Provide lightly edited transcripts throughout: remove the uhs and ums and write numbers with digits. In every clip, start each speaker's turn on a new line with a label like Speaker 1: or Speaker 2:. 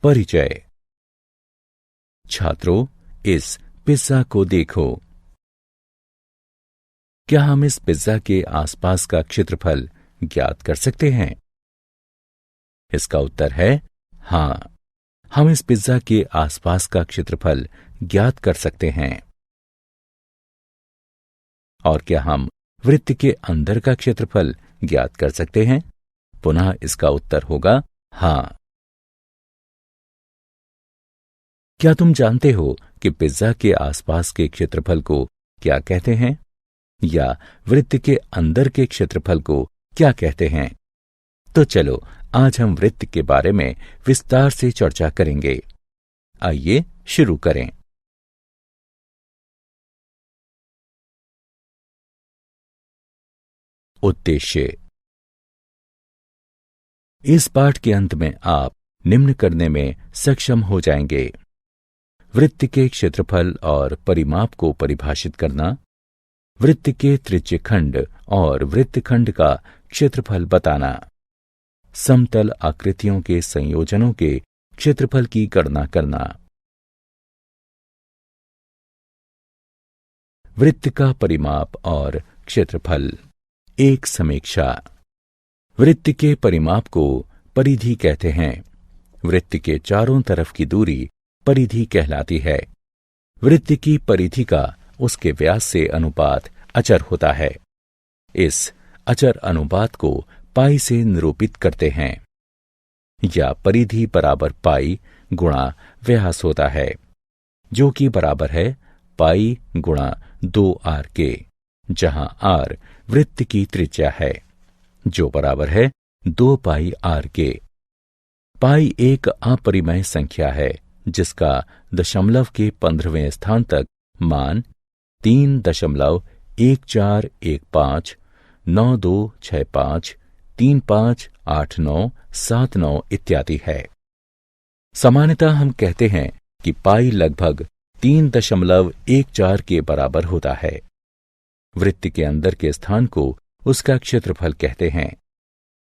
Speaker 1: परिचय। छात्रों, इस पिज्जा को देखो। क्या हम इस पिज्जा के आसपास का क्षेत्रफल ज्ञात कर सकते हैं? इसका उत्तर है हां, हम इस पिज्जा के आसपास का क्षेत्रफल ज्ञात कर सकते हैं। और क्या हम वृत्त के अंदर का क्षेत्रफल ज्ञात कर सकते हैं? पुनः इसका उत्तर होगा हां। क्या तुम जानते हो कि पिज्जा के आसपास के क्षेत्रफल को क्या कहते हैं, या वृत्त के अंदर के क्षेत्रफल को क्या कहते हैं? तो चलो आज हम वृत्त के बारे में विस्तार से चर्चा करेंगे। आइए शुरू करें। उद्देश्य। इस पाठ के अंत में आप निम्न करने में सक्षम हो जाएंगे: वृत्त के क्षेत्रफल और परिमाप को परिभाषित करना, वृत्त के त्रिज्यखंड और वृत्तखंड का क्षेत्रफल बताना, समतल आकृतियों के संयोजनों के क्षेत्रफल की गणना करना। वृत्त का परिमाप और क्षेत्रफल। एक समीक्षा। वृत्त के परिमाप को परिधि कहते हैं। वृत्त के चारों तरफ की दूरी परिधि कहलाती है। वृत्त की परिधि का उसके व्यास से अनुपात अचर होता है। इस अचर अनुपात को पाई से निरूपित करते हैं, या परिधि बराबर पाई गुणा व्यास होता है, जो कि बराबर है पाई गुणा 2r के, जहां r वृत्त की त्रिज्या है, जो बराबर है 2 पाई r के। पाई एक अपरिमेय संख्या है जिसका दशमलव के 15वें स्थान तक मान 3.1415, 9265, 358979 इत्यादि है। सामान्यतः हम कहते हैं कि पाई लगभग 3.14 के बराबर होता है। वृत्त के अंदर के स्थान को उसका क्षेत्रफल कहते हैं।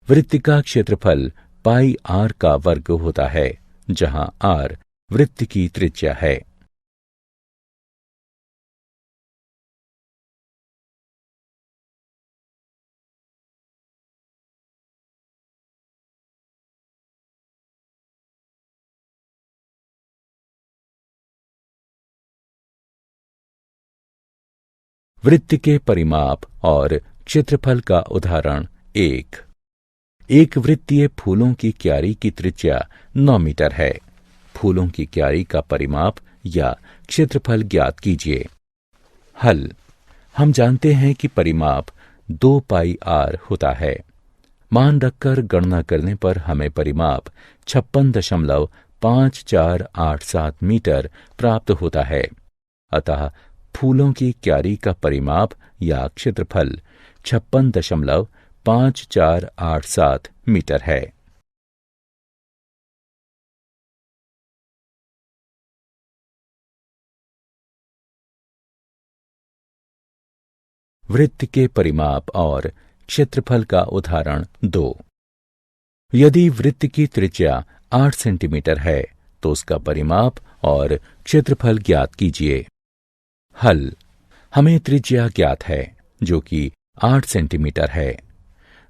Speaker 1: वृत्त का क्षेत्रफल पाई r का वर्ग होता है, जहां r वृत्त की त्रिज्या है। वृत्त के परिमाप और क्षेत्रफल का उदाहरण। एक वृत्तीय फूलों की क्यारी की त्रिज्या 9 मीटर है। फूलों की क्यारी का परिमाप या क्षेत्रफल ज्ञात कीजिए। हल। हम जानते हैं कि परिमाप 2 पाई r होता है। मान रखकर गणना करने पर हमें परिमाप 56.5487 मीटर प्राप्त होता है। अतः फूलों की क्यारी का परिमाप या क्षेत्रफल 56.5487 मीटर है। वृत्त के परिमाप और क्षेत्रफल का उदाहरण 2। यदि वृत्त की त्रिज्या 8 सेंटीमीटर है तो उसका परिमाप और क्षेत्रफल ज्ञात कीजिए। हल। हमें त्रिज्या ज्ञात है, जो कि 8 सेंटीमीटर है।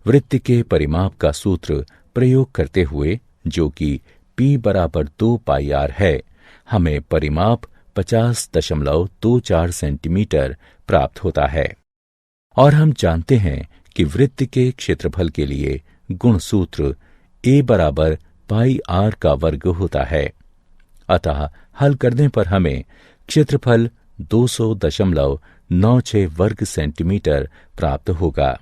Speaker 1: वृत्त के परिमाप का सूत्र प्रयोग करते हुए, जो कि P बराबर 2 पाई r है, हमें परिमाप 50.24 सेंटीमीटर प्राप्त होता है। और हम जानते हैं कि वृत्त के क्षेत्रफल के लिए गुणसूत्र A बराबर पाई r का वर्ग होता है। अतः हल करने पर हमें क्षेत्रफल 200.96 वर्ग सेंटीमीटर प्राप्त होगा।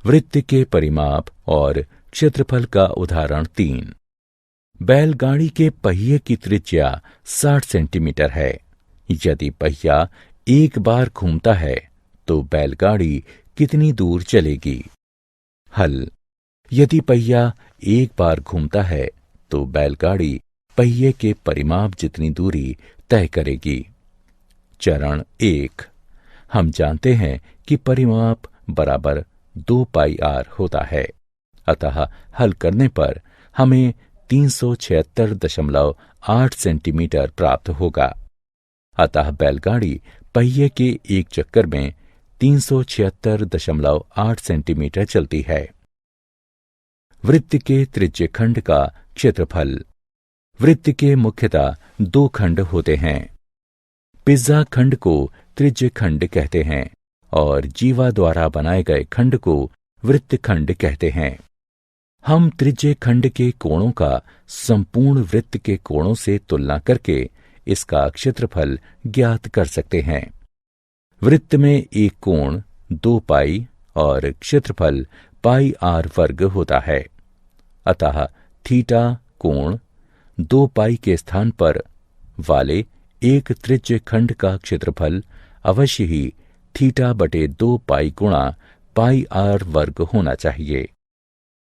Speaker 1: वृत्त के परिमाप और क्षेत्रफल का उदाहरण 3। बैलगाड़ी के पहिए की त्रिज्या 60 सेंटीमीटर है, यदि पहिया एक बार घूमता है तो बैलगाड़ी कितनी दूर चलेगी? हल। यदि पहिया एक बार घूमता है तो बैलगाड़ी पहिए के परिमाप जितनी दूरी तय करेगी। चरण 1। हम जानते हैं कि परिमाप बराबर 2 पाई r होता है, अतः हल करने पर हमें 376.8 सेंटीमीटर प्राप्त होगा। अतः बैलगाड़ी पहिए के एक चक्कर में 376.8 सेंटीमीटर चलती है। वृत्त के त्रिज्य खंड का क्षेत्रफल। वृत्त के मुख्यतः 2 खंड होते हैं। पिज्जा खंड को त्रिज्य खंड कहते हैं और जीवा द्वारा बनाए गए खंड को वृत्त खंड कहते हैं। हम त्रिज्य खंड के कोणों का संपूर्ण वृत्त के कोणों से तुलना करके इसका क्षेत्रफल ज्ञात कर सकते हैं। वृत्त में एक कोण 2 पाई और क्षेत्रफल पाई r वर्ग होता है, अतः थीटा कोण 2 पाई के स्थान पर वाले एक त्रिज्य खंड का क्षेत्रफल अवश्य ही थीटा बटे 2 पाई गुणा पाई r वर्ग होना चाहिए,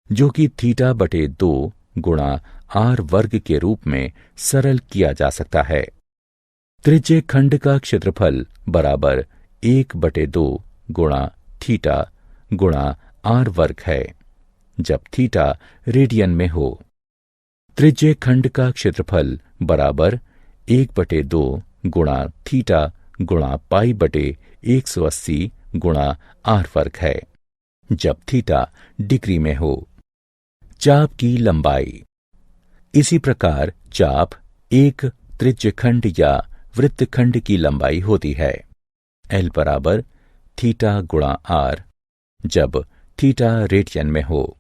Speaker 1: जो कि थीटा बटे 2 गुणा r वर्ग के रूप में सरल किया जा सकता है। त्रिज्य खंड का क्षेत्रफल बराबर 1/2 गुणा थीटा गुणा r वर्ग है, जब थीटा रेडियन में हो। त्रिज्य खंड का क्षेत्रफल बराबर 1/2 गुणा थीटा गुणा पाई बटे 180 गुणा r वर्ग है, जब थीटा डिग्री में हो। चाप की लंबाई। इसी प्रकार चाप एक त्रिज्य खंड या वृत्तखंड की लंबाई होती है। L बराबर थीटा गुणा r, जब थीटा रेडियन में हो।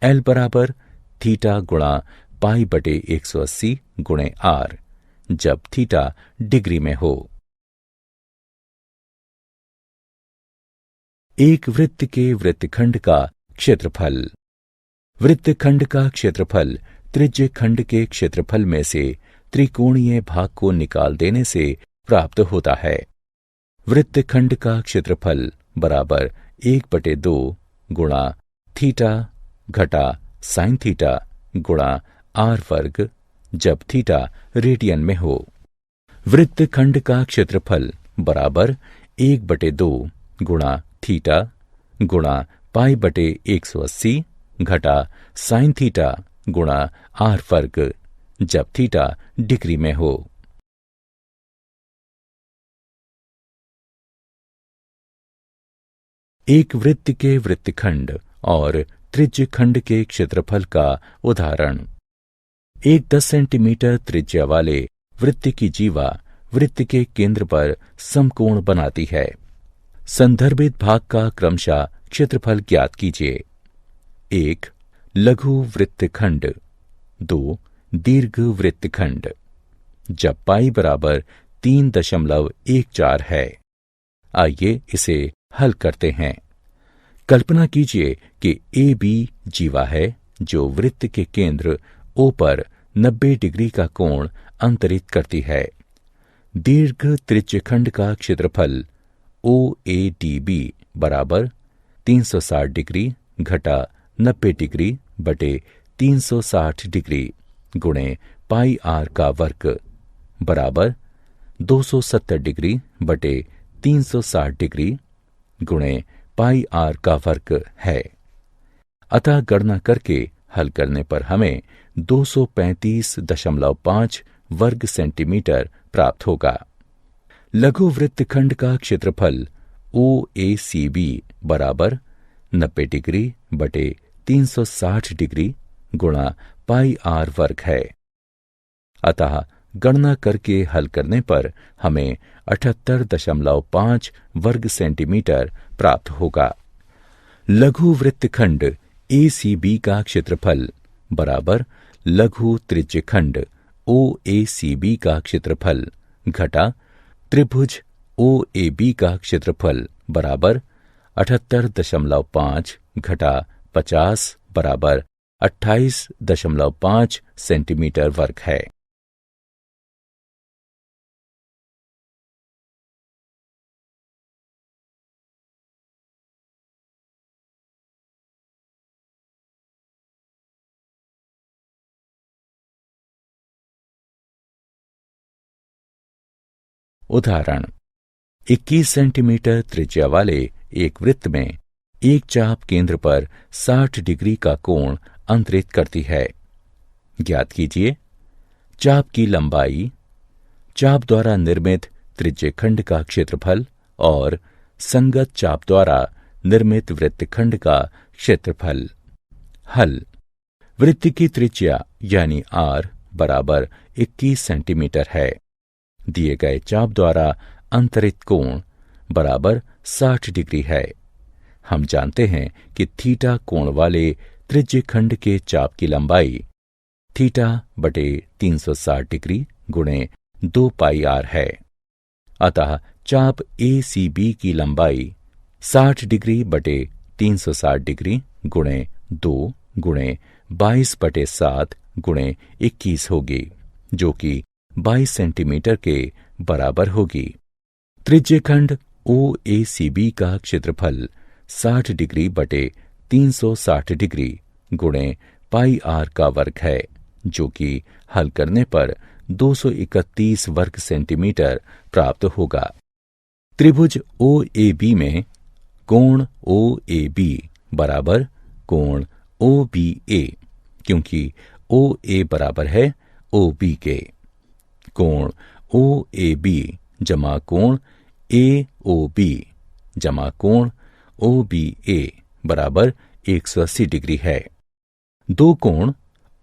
Speaker 1: L बराबर थीटा गुणा पाई बटे 180 गुणे r, जब थीटा डिग्री में हो। एक वृत्त के वृत्तखंड का क्षेत्रफल। वृत्तखंड का क्षेत्रफल त्रिज्य खंड के क्षेत्रफल में से त्रिकोणीय भाग को निकाल देने से प्राप्त होता है। वृत्तखंड का क्षेत्रफल बराबर 1/2 गुणा थीटा घटा साइन थीटा गुणा r वर्ग, जब थीटा रेडियन में हो। वृत्तखंड का क्षेत्रफल बराबर 1/2 गुणा थीटा गुणा पाई बटे 180 घटा साइन थीटा गुणा r वर्ग, जब थीटा डिग्री में हो। एक वृत्त के वृत्तखंड और त्रिज्य खंड के क्षेत्रफल का उदाहरण। एक 10 सेंटीमीटर त्रिज्या वाले वृत्त की जीवा वृत्त के केंद्र पर समकोण बनाती है। संदर्भित भाग का क्रमशः क्षेत्रफल ज्ञात कीजिए। 1 लघु वृत्तखंड, 2 दीर्घ वृत्तखंड, जब पाई बराबर 3.14 है। आइए इसे हल करते हैं। कल्पना कीजिए कि AB जीवा है जो वृत्त के केंद्र O पर 90 डिग्री का कोण अंतरित करती है। दीर्घ त्रिज्यखंड का क्षेत्रफल OADB बराबर 360 डिग्री घटा 90 डिग्री बटे 360 डिग्री गुणे पाई r का वर्ग बराबर 270 डिग्री बटे 360 डिग्री गुणे पाई r का वर्ग है। अतः गणना करके हल करने पर हमें 235.5 वर्ग सेंटीमीटर प्राप्त होगा। लघु वृत्तखंड का क्षेत्रफल OACB बराबर 90 डिग्री बटे 360 डिग्री गुणा पाई r वर्ग है। अतः गणना करके हल करने पर हमें 78.5 वर्ग सेंटीमीटर प्राप्त होगा। लघु वृत्तखंड ACB का क्षेत्रफल बराबर लघु त्रिज्यखंड OACB का क्षेत्रफल घटा त्रिभुज OAB का क्षेत्रफल बराबर 78.5 घटा 50 बराबर 28.5 सेंटीमीटर वर्ग है। उदाहरण, 21 सेंटीमीटर त्रिज्या वाले एक वृत्त में एक चाप केंद्र पर 60 डिग्री का कोण अंतरित करती है। ज्ञात कीजिए चाप की लंबाई, चाप द्वारा निर्मित त्रिज्यखंड का क्षेत्रफल और संगत चाप द्वारा निर्मित वृत्तखंड का क्षेत्रफल। हल। वृत्त की त्रिज्या यानी r बराबर 21 सेंटीमीटर है। दिए गए चाप द्वारा अंतरित कोण बराबर 60 डिग्री है। हम जानते हैं कि थीटा कोण वाले त्रिज्यखंड के चाप की लंबाई थीटा बटे 360 डिग्री गुणे 2 पाई r है। अतः चाप ACB की लंबाई 60 डिग्री बटे 360 डिग्री गुणे 2 गुणे 22 बटे 7 गुणे 21 होगी, जो कि 22 सेंटीमीटर के बराबर होगी। त्रिज्यखंड OACB का क्षेत्रफल 60 डिग्री बटे 360 डिग्री गुणे पाई r का वर्ग है, जो कि हल करने पर 231 वर्ग सेंटीमीटर प्राप्त होगा। त्रिभुज OAB में कोण OAB बराबर कोण OBA, क्योंकि OA बराबर है OB के। कोण OAB जमा कोण AOB जमा कोण OBA बराबर 180 डिग्री है। दो कोण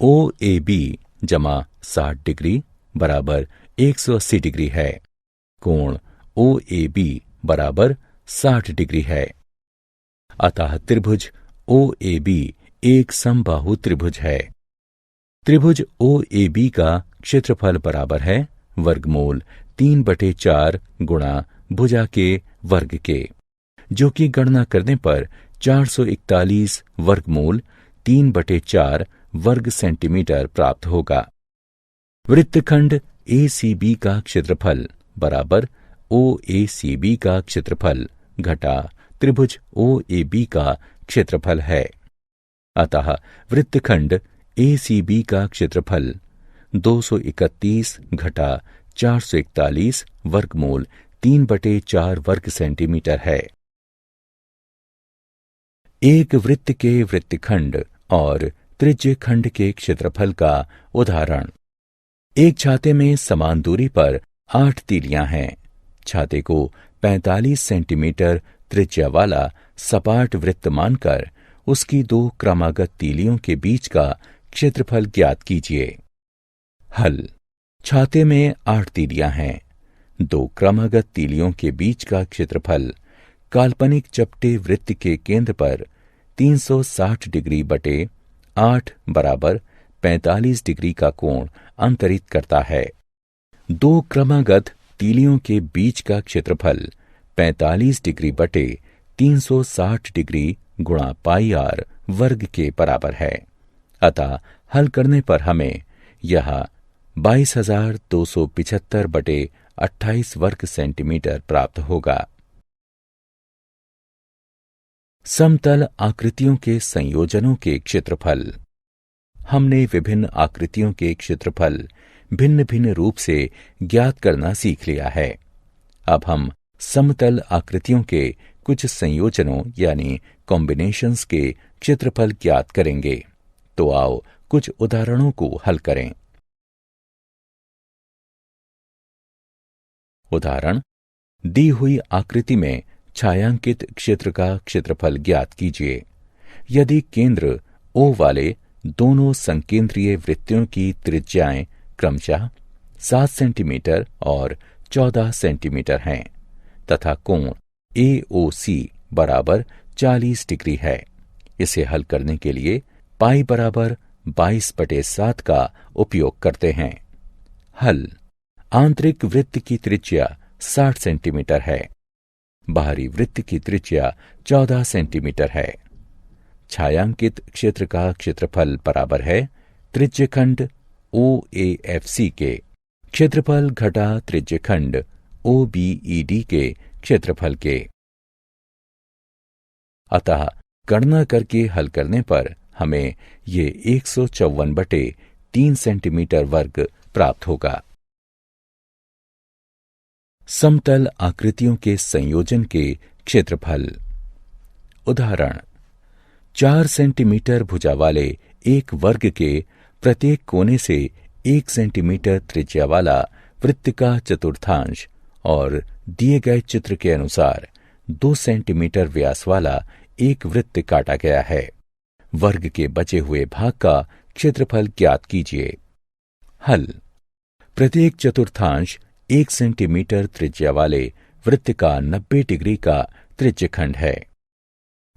Speaker 1: OAB जमा 60 डिग्री बराबर 180 डिग्री है। कोण OAB बराबर 60 डिग्री है। अतः त्रिभुज OAB एक समबाहु त्रिभुज है। त्रिभुज OAB का क्षेत्रफल बराबर है वर्गमूल 3/4 गुणा भुजा के वर्ग के, जो कि गणना करने पर 441 वर्गमूल 3/4 वर्ग सेंटीमीटर प्राप्त होगा। वृत्तखंड ACB का क्षेत्रफल बराबर OACB का क्षेत्रफल घटा त्रिभुज OAB का क्षेत्रफल है। अतः वृत्तखंड ACB का क्षेत्रफल 231 घटा 441 वर्गमूल 3/4 वर्ग सेंटीमीटर है। एक वृत्त के वृत्तखंड और त्रिज्यखंड के क्षेत्रफल का उदाहरण। एक छाते में समान दूरी पर 8 तीलियां हैं। छाते को 45 सेंटीमीटर त्रिज्या वाला सपाट वृत्त मानकर उसकी 2 क्रमागत तीलियों के बीच का क्षेत्रफल ज्ञात कीजिए। हल। छाते में 8 तीलियां हैं। 2 क्रमागत तीलियों के बीच का क्षेत्रफल काल्पनिक चपटे वृत्त के केंद्र पर 360 डिग्री बटे 8 बराबर 45 डिग्री का कोण अंतरित करता है। 2 क्रमागत तीलियों के बीच का क्षेत्रफल 45 डिग्री बटे 360 डिग्री गुणा पाई r वर्ग के बराबर है। अतः हल करने पर हमें यह 22,275 बटे 28 वर्ग सेंटीमीटर प्राप्त होगा। समतल आकृतियों के संयोजनों के क्षेत्रफल। हमने विभिन्न आकृतियों के क्षेत्रफल भिन्न भिन्न रूप से ज्ञात करना सीख लिया है। अब हम समतल आकृतियों के कुछ संयोजनों यानी कॉम्बिनेशंस के क्षेत्रफल ज्ञात करेंगे। तो आओ कुछ उदाहरणों को हल करें। उदाहरण, दी हुई आकृति में छायांकित क्षेत्र का क्षेत्रफल ज्ञात कीजिए। यदि केंद्र O वाले दोनों संकेंद्रीय वृत्तों की त्रिज्याएं क्रमशः 7 सेंटीमीटर और 14 सेंटीमीटर हैं तथा कोण AOC बराबर 40 डिग्री है, इसे हल करने के लिए पाई बराबर 22/7 का उपयोग करते हैं। हल। आंतरिक वृत्त की त्रिज्या 60 सेंटीमीटर है। बाहरी वृत्त की त्रिज्या 14 सेंटीमीटर है। छायांकित क्षेत्र का क्षेत्रफल बराबर है त्रिज्यखंड OAFC के क्षेत्रफल घटा त्रिज्यखंड OBED के क्षेत्रफल के। अतः गणना करके हल करने पर हमें ये 154/3 सेंटीमीटर वर्ग प्राप्त होगा। समतल आकृतियों के संयोजन के क्षेत्रफल। उदाहरण, 4 सेंटीमीटर भुजा वाले एक वर्ग के प्रत्येक कोने से 1 सेंटीमीटर त्रिज्या वाला वृत्त का चतुर्थांश और दिए गए चित्र के अनुसार 2 सेंटीमीटर व्यास वाला एक वृत्त काटा गया है। वर्ग के बचे हुए भाग का क्षेत्रफल ज्ञात कीजिए। हल। प्रत्येक चतुर्थांश 1 सेंटीमीटर त्रिज्या वाले वृत्त का 90 डिग्री का त्रिज्यखंड है।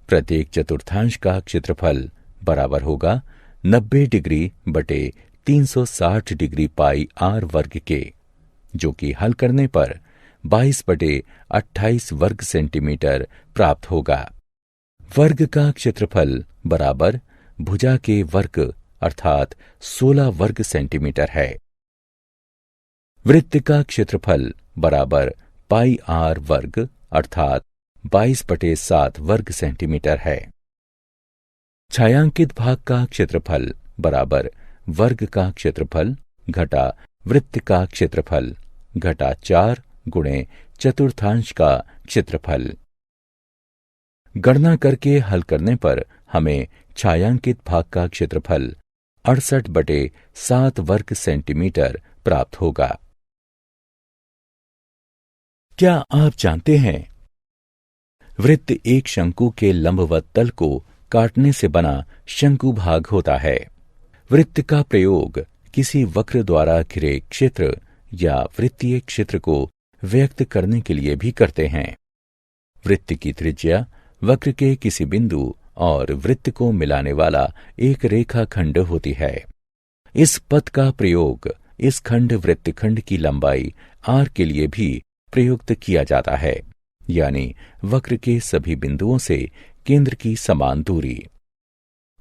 Speaker 1: प्रत्येक चतुर्थांश का क्षेत्रफल बराबर होगा 90 डिग्री बटे 360 डिग्री पाई आर वर्ग के, जो कि हल करने पर 22 बटे 28 वर्ग सेंटीमीटर प्राप्त होगा। वर्ग का क्षेत्रफल बराबर भुजा के वर्ग अर्थात 16 वर्ग सेंटीमीटर है। वृत्त का क्षेत्रफल बराबर पाई आर वर्ग अर्थात 22 बटे 7 वर्ग सेंटीमीटर है। छायांकित भाग का क्षेत्रफल बराबर वर्ग का क्षेत्रफल घटा वृत्त का क्षेत्रफल घटा 4 गुणे चतुर्थांश का क्षेत्रफल। गणना करके हल करने पर हमें छायांकित भाग का क्षेत्रफल 68 बटे 7 वर्ग सेंटीमीटर प्राप्त होगा। क्या आप जानते हैं, वृत्त एक शंकु के लंबवत तल को काटने से बना शंकु भाग होता है। वृत्त का प्रयोग किसी वक्र द्वारा घिरे क्षेत्र या वृत्तीय क्षेत्र को व्यक्त करने के लिए भी करते हैं। वृत्त की त्रिज्या वक्र के किसी बिंदु और वृत्त को मिलाने वाला एक रेखाखंड होती है। इस पथ का प्रयोग इस खंड वृत्तखंड की लंबाई r के लिए भी प्रयुक्त किया जाता है, यानी वक्र के सभी बिंदुओं से केंद्र की समान दूरी।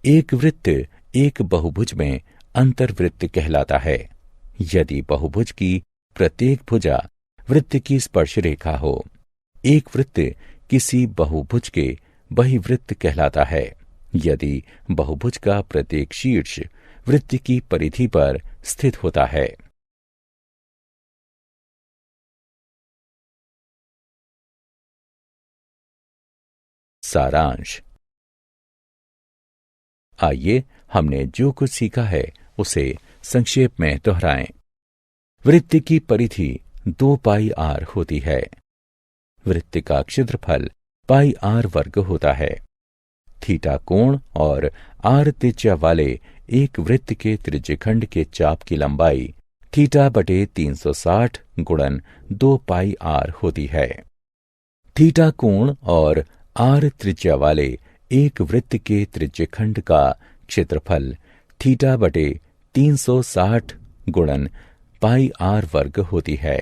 Speaker 1: एक वृत्त एक बहुभुज में अंतर्वृत्त कहलाता है यदि बहुभुज की प्रत्येक भुजा वृत्त की स्पर्श रेखा हो। एक वृत्त किसी बहुभुज के बहिवृत्त कहलाता है यदि बहुभुज का प्रत्येक शीर्ष वृत्त की परिधि पर स्थित होता है। सारांश। आइए हमने जो कुछ सीखा है उसे संक्षेप में दोहराएं। वृत्त की परिधि 2 पाई आर होती है। वृत्त का क्षेत्रफल पाई आर वर्ग होता है। थीटा कोण और आर त्रिज्या वाले एक वृत्त के त्रिज्यखंड के चाप की लंबाई थीटा बटे 360 गुणन 2 पाई आर होती है। थीटा कोण और आर त्रिज्या वाले एक वृत्त के त्रिज्यखंड का क्षेत्रफल थीटा बटे 360 गुणन पाई आर वर्ग होती है।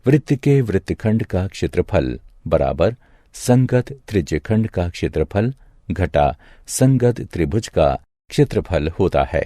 Speaker 1: वृत्त के वृत्तखंड का क्षेत्रफल बराबर संगत त्रिज्यखंड का क्षेत्रफल घटा संगत त्रिभुज का क्षेत्रफल होता है।